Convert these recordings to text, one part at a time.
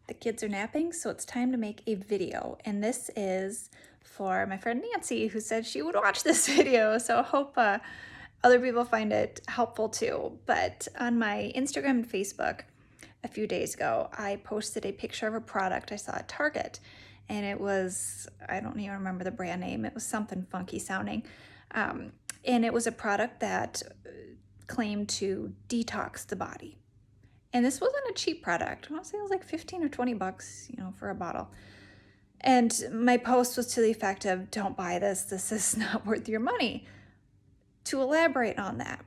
The kids are napping, so it's time to make a video. And this is for my friend Nancy, who said she would watch this video. So I hope other people find it helpful too. But on my Instagram and Facebook a few days ago, I posted a picture of a product I saw at Target. And it was, I don't even remember the brand name, it was something funky sounding. And it was a product that claimed to detox the body. And this wasn't a cheap product. I want to say it was like 15 or 20 bucks, for a bottle. And my post was to the effect of, don't buy this. This is not worth your money. To elaborate on that,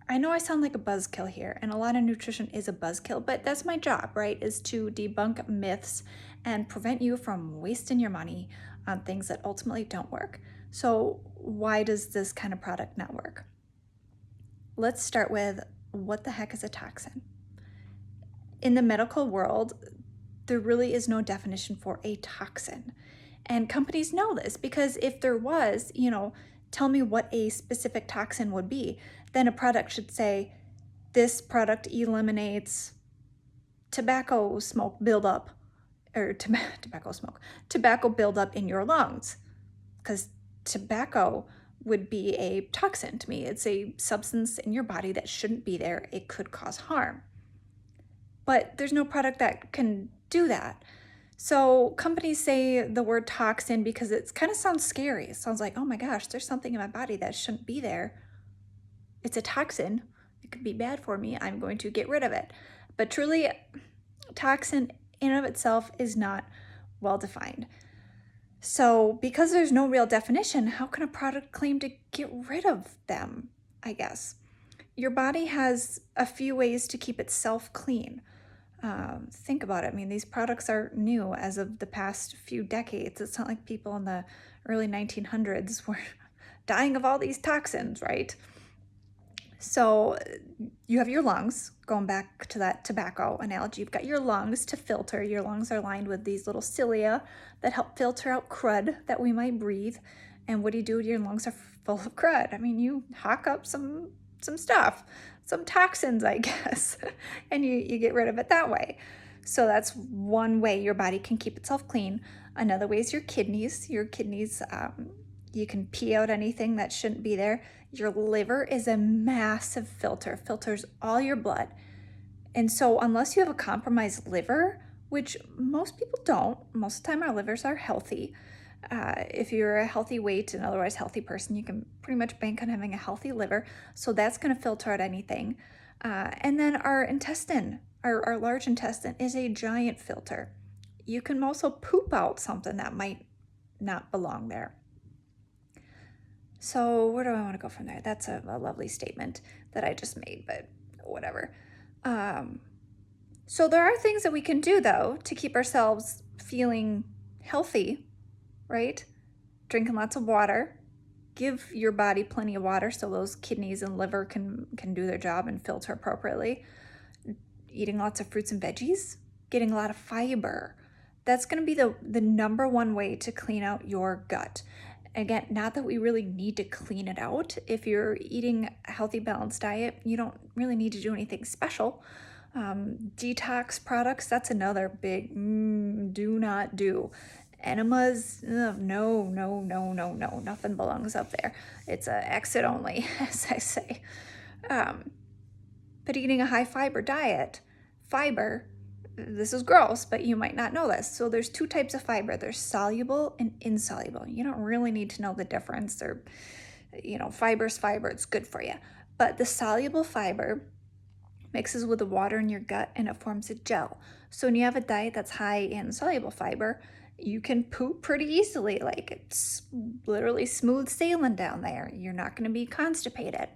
I know I sound like a buzzkill here, and a lot of nutrition is a buzzkill, but that's my job, right? Is to debunk myths and prevent you from wasting your money on things that ultimately don't work. So why does this kind of product not work? Let's start with, what the heck is a toxin? In the medical world, there really is no definition for a toxin. And companies know this because if there was, tell me what a specific toxin would be, then a product should say, this product eliminates tobacco smoke buildup, or tobacco buildup in your lungs. Because tobacco would be a toxin to me. It's a substance in your body that shouldn't be there. It could cause harm. But there's no product that can do that. So companies say the word toxin because it kind of sounds scary. It sounds like, oh my gosh, there's something in my body that shouldn't be there. It's a toxin. It could be bad for me. I'm going to get rid of it. But truly, toxin in and of itself is not well defined. So because there's no real definition, how can a product claim to get rid of them, I guess? Your body has a few ways to keep itself clean. Think about it. I mean, these products are new as of the past few decades. It's not like people in the early 1900s were dying of all these toxins, right? So you have your lungs, going back to that tobacco analogy. You've got your lungs to filter. Your lungs are lined with these little cilia that help filter out crud that we might breathe. And what do you do when your lungs are full of crud? I mean, you hawk up some stuff, some toxins, I guess, and you get rid of it that way. So that's one way your body can keep itself clean. Another way is your kidneys. Your kidneys, you can pee out anything that shouldn't be there. Your liver is a massive filter, filters all your blood. And so unless you have a compromised liver, which most people don't, most of the time our livers are healthy. If you're a healthy weight and otherwise healthy person, you can pretty much bank on having a healthy liver. So that's going to filter out anything. And then our intestine, our large intestine is a giant filter. You can also poop out something that might not belong there. So where do I want to go from there? That's a lovely statement that I just made, but whatever. So there are things that we can do, though, to keep ourselves feeling healthy, right? Drinking lots of water. Give your body plenty of water so those kidneys and liver can do their job and filter appropriately. Eating lots of fruits and veggies. Getting a lot of fiber. That's going to be the number one way to clean out your gut. Again, not that we really need to clean it out. If you're eating a healthy, balanced diet, you don't really need to do anything special. Detox products, that's another big do not do. Enemas, no, nothing belongs up there. It's a exit only, as I say. But eating a high fiber diet, this is gross, but you might not know this. So there's two types of fiber. There's soluble and insoluble. You don't really need to know the difference. Or, fiber's fiber. It's good for you. But the soluble fiber mixes with the water in your gut and it forms a gel. So when you have a diet that's high in soluble fiber, you can poop pretty easily. Like, it's literally smooth sailing down there. You're not going to be constipated.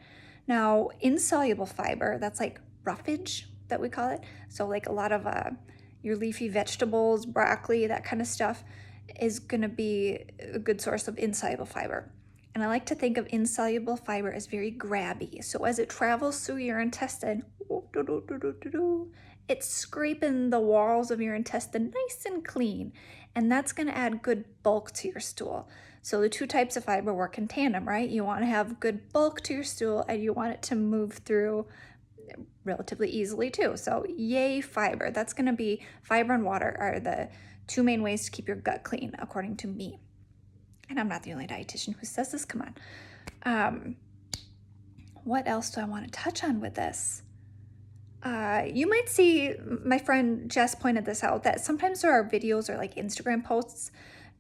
Now, insoluble fiber, that's like roughage that we call it. So like a lot of your leafy vegetables, broccoli, that kind of stuff is going to be a good source of insoluble fiber. And I like to think of insoluble fiber as very grabby. So as it travels through your intestine, it's scraping the walls of your intestine nice and clean. And that's going to add good bulk to your stool. So the two types of fiber work in tandem, right? You want to have good bulk to your stool and you want it to move through relatively easily too. So yay, fiber. That's going to be fiber and water are the two main ways to keep your gut clean, according to me. And I'm not the only dietitian who says this. Come on. What else do I want to touch on with this? You might see, my friend Jess pointed this out, that sometimes there are videos or like Instagram posts,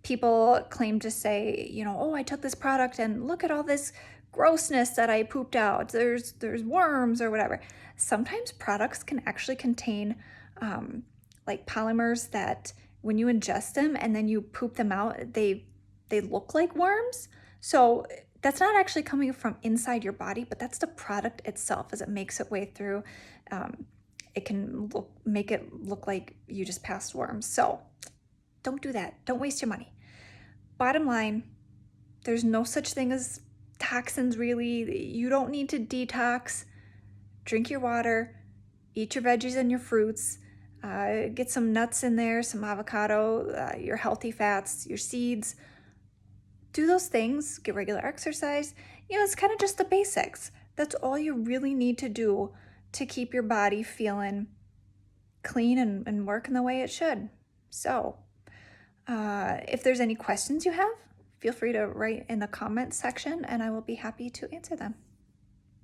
people claim to say, you know, oh, I took this product and look at all this grossness that I pooped out. There's worms or whatever. Sometimes products can actually contain like polymers that when you ingest them and then you poop them out, they look like worms. So that's not actually coming from inside your body, but that's the product itself as it makes its way through. It can make it look like you just passed worms. So don't do that. Don't waste your money. Bottom line, there's no such thing as toxins really. You don't need to detox. Drink your water, eat your veggies and your fruits, get some nuts in there, some avocado, your healthy fats, your seeds. Do those things, get regular exercise. You know, it's kind of just the basics. That's all you really need to do to keep your body feeling clean and working the way it should. So, if there's any questions you have, feel free to write in the comments section and I will be happy to answer them.